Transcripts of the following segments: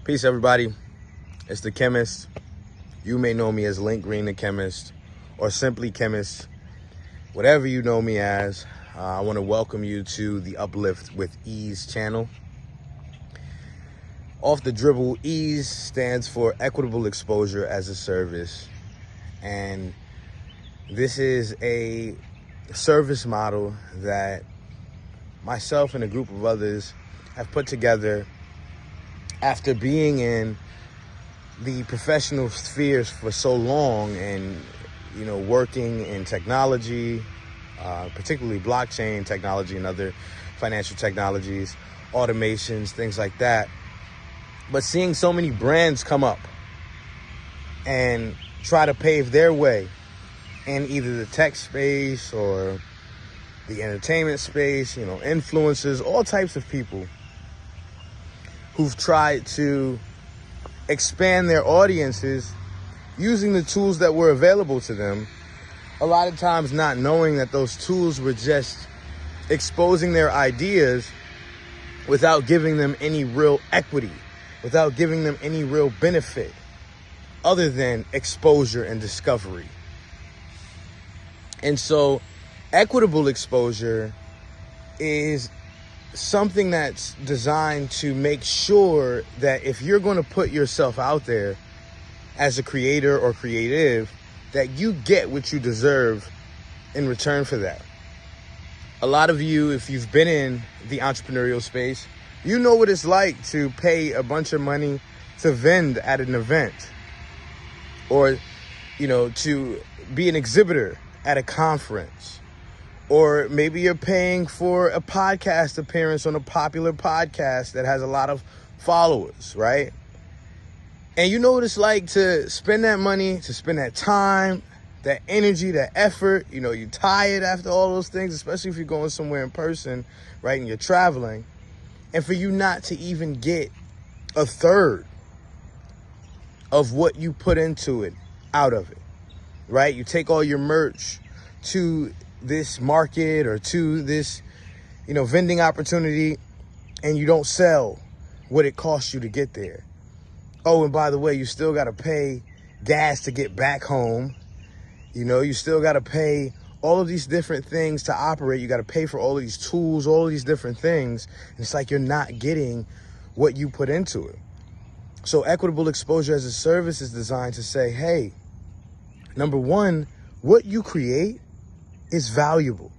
Peace, everybody. It's the Chemist. You may know me as Link Green the Chemist or simply Chemist. Whatever you know me as, I want to welcome you to the Uplift with Ease channel. Off the dribble, EEaaS stands for Equitable Exposure as a Service. And this is a service model that myself and a group of others have put together after being in the professional spheres for so long and, working in technology, particularly blockchain technology and other financial technologies, automations, things like that. But seeing so many brands come up and try to pave their way in either the tech space or the entertainment space, influencers, all types of people who've tried to expand their audiences using the tools that were available to them, a lot of times not knowing that those tools were just exposing their ideas without giving them any real equity, without giving them any real benefit other than exposure and discovery. And so equitable exposure is something that's designed to make sure that if you're going to put yourself out there as a creator or creative, that you get what you deserve in return for that. A lot of you, if you've been in the entrepreneurial space, you know what it's like to pay a bunch of money to vend at an event or, to be an exhibitor at a conference. Or maybe you're paying for a podcast appearance on a popular podcast that has a lot of followers, right? And you know what it's like to spend that money, to spend that time, that energy, that effort. You're tired after all those things, especially if you're going somewhere in person, right? And you're traveling. And for you not to even get a third of what you put into it out of it, right? You take all your merch to this market or to this, vending opportunity, and you don't sell what it costs you to get there. Oh, and by the way, you still got to pay gas to get back home. You still got to pay all of these different things to operate. You got to pay for all of these tools, all of these different things. And it's like you're not getting what you put into it. So equitable exposure as a service is designed to say, hey, number one, what you create is valuable.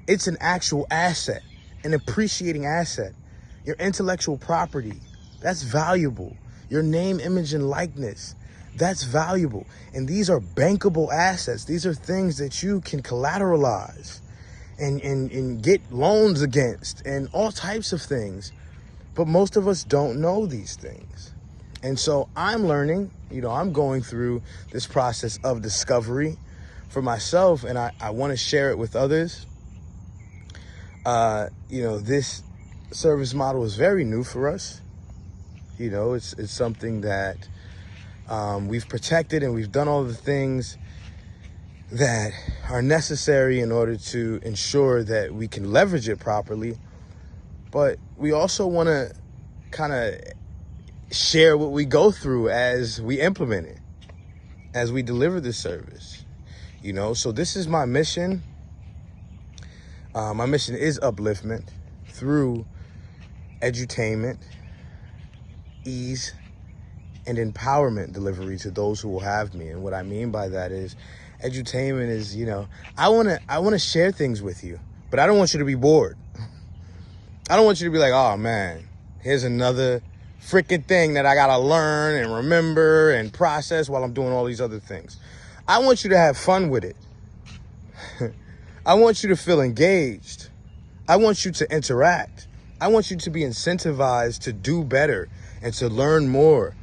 It's an actual asset, an appreciating asset. Your intellectual property, that's valuable. Your name, image, and likeness, that's valuable. And these are bankable assets. These are things that you can collateralize and get loans against and all types of things. But most of us don't know these things. And so I'm learning, I'm going through this process of discovery for myself, and I want to share it with others. This service model is very new for us. It's something that we've protected, and we've done all the things that are necessary in order to ensure that we can leverage it properly. But we also want to kind of share what we go through as we implement it, as we deliver this service. So this is my mission. My mission is upliftment through edutainment, ease, and empowerment delivery to those who will have me. And what I mean by that is edutainment is, I want to share things with you, but I don't want you to be bored. I don't want you to be like, oh man, here's another freaking thing that I got to learn and remember and process while I'm doing all these other things. I want you to have fun with it. I want you to feel engaged. I want you to interact. I want you to be incentivized to do better and to learn more,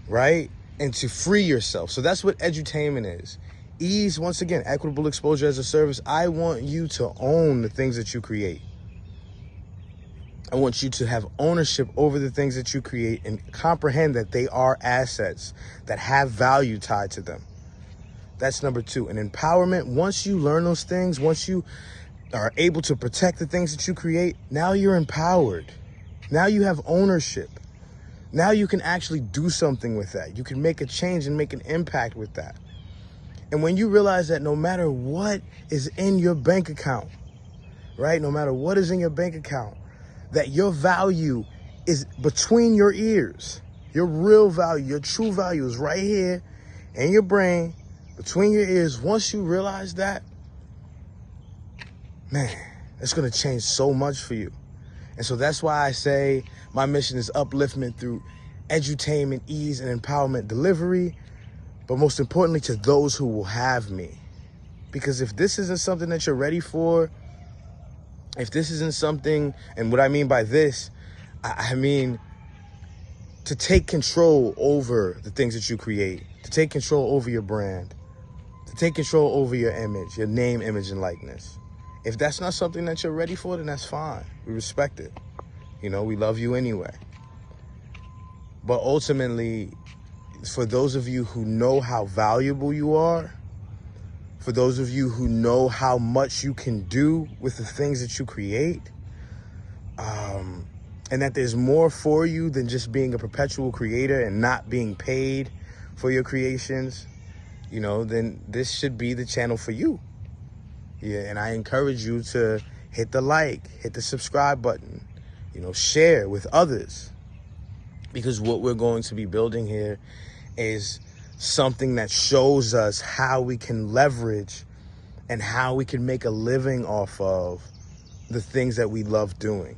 right? And to free yourself. So that's what edutainment is. Ease, once again, equitable exposure as a service. I want you to own the things that you create. I want you to have ownership over the things that you create and comprehend that they are assets that have value tied to them. That's number two. And empowerment, once you learn those things, once you are able to protect the things that you create, now you're empowered. Now you have ownership. Now you can actually do something with that. You can make a change and make an impact with that. And when you realize that no matter what is in your bank account, right? No matter what is in your bank account, that your value is between your ears. Your real value, your true value is right here in your brain, between your ears. Once you realize that, man, it's going to change so much for you. And so that's why I say my mission is upliftment through edutainment, ease, and empowerment delivery, but most importantly to those who will have me. Because if this isn't something that you're ready for, if this isn't something, and what I mean by this, I mean to take control over the things that you create, to take control over your brand, to take control over your image, your name, image, and likeness. If that's not something that you're ready for, then that's fine. We respect it. You know, we love you anyway. But ultimately, for those of you who know how valuable you are, for those of you who know how much you can do with the things that you create, and that there's more for you than just being a perpetual creator and not being paid for your creations, you know, then this should be the channel for you. Yeah, and I encourage you to hit the like, hit the subscribe button, you know, share with others. Because what we're going to be building here is something that shows us how we can leverage and how we can make a living off of the things that we love doing.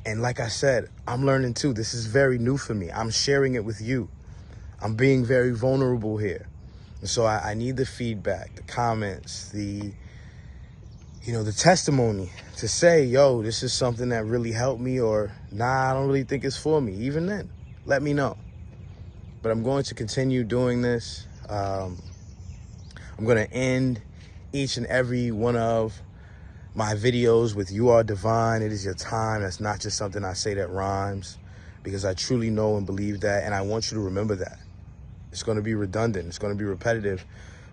And like I said, I'm learning too. This is very new for me. I'm sharing it with you. I'm being very vulnerable here. And so I need the feedback, the comments, the testimony to say, yo, this is something that really helped me, or nah, I don't really think it's for me. Even then, let me know. But I'm going to continue doing this. I'm going to end each and every one of my videos with "You are divine. It is your time." That's not just something I say that rhymes, because I truly know and believe that. And I want you to remember that. It's going to be redundant. It's going to be repetitive,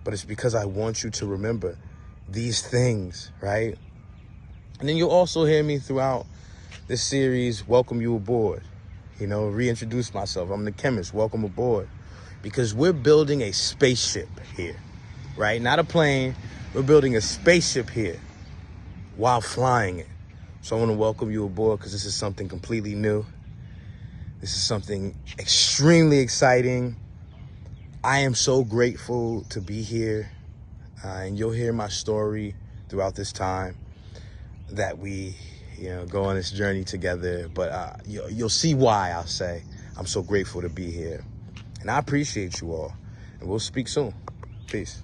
but it's because I want you to remember these things, right? And then you'll also hear me throughout this series welcome you aboard, you know, reintroduce myself. I'm the Khemist. Welcome aboard. Because we're building a spaceship here, right? Not a plane. We're building a spaceship here while flying it. So I want to welcome you aboard because this is something completely new. This is something extremely exciting. I am so grateful to be here. And you'll hear my story throughout this time that we, go on this journey together. But you'll see why I'll say I'm so grateful to be here. And I appreciate you all. And we'll speak soon. Peace.